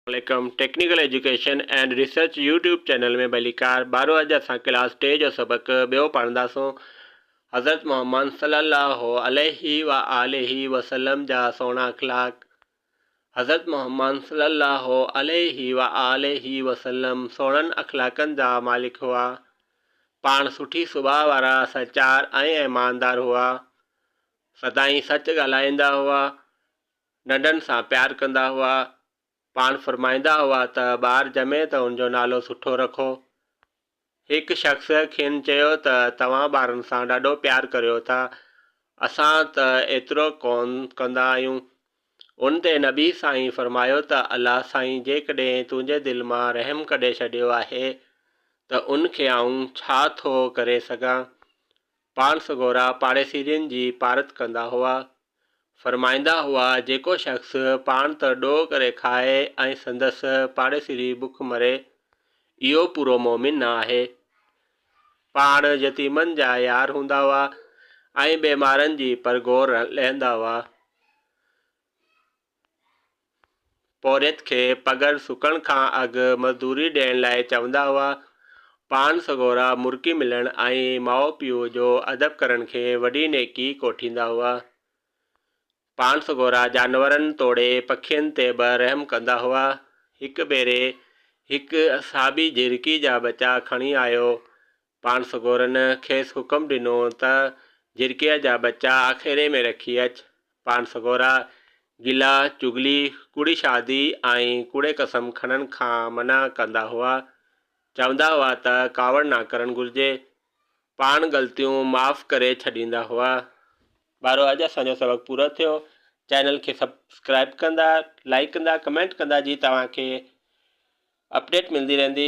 वालेकुम technical education and research YouTube channel में भलीकार बारो अज असां क्लास 3 जो सबक ॿियो पढ़ंदासूं। हज़रत मोहम्मद सल्लल्लाहु अलैहि व आलिहि वसल्लम जा सोना अखलाक। हज़रत मोहम्मद सल्लल्लाहु अलैहि व आलिहि वसल्लम सोननि अखलाकनि जा मालिक हुआ। पाण सुठी सुभाउ वारा सचार ऐं ईमानदार हुआ। सदाईं सच ॻाल्हाईंदा हुआ। नंढनि सां प्यार कंदा हुआ। पाण फरमाईंदा हुआ त ॿार ॼमे त उनजो नालो सुठो रखो। हिकु शख़्स खेनि चयो त तव्हां ॿारनि सां ॾाढो प्यारु करियो था, असां त एतिरो कोन कंदा आहियूं। उन ते नबी साईं फरमायो त अलाह साईं जेकॾहिं तुंहिंजे दिलि मां रहम कढे छॾियो आहे त उनखे आऊं छा थो करे सघां। पाण सगोरा पाड़ेसीरियुनि जी पारत कंदा हुआ। फरमाईंदा हुआ जेको शख़्स पाण त ॾोह करे खाए ऐं संदसि पाड़ेसीरी बुख मरे, इहो पूरो मोमिन न आहे। पाण यतीमनि जा यार हूंदा हुआ ऐं बीमारनि जी परगोर लहंदा हुआ। पौरियत खे पघर सुकण खां अॻु मज़दूरी ॾियण लाइ चवंदा हुआ। पाण सगोरा मुर्गी मिलण ऐं माउ पीउ जो अदब करण खे वॾी नेकी कोठींदा हुआ। पाण सगोरा जानवरनि तोड़े पखियुनि ते बि रहम कंदा हुआ। हिकु भेरे हिकु असाबी झिरकी जा बचा खणी आयो। पाण सगोरनि खेसि हुकुम ॾिनो त झिरकीअ जा बचा आखेरे में रखी अच। पाण सगोरा गिला, चुगली, कूड़ी शादी ऐं कूड़े कसम खणण खां मना कंदा हुआ। चवंदा हुआ त कावड़ न करणु घुरिजे। पाण ग़लतियूं माफ़ करे छॾींदा हुआ। ॿारो अॼु असांजो सबक़ पूरो थियो। चैनल खे सब्सक्राइब कंदा, लाइक कंदा, कमेंट कंदा जी तव्हांखे अपडेट मिलंदी रहंदी।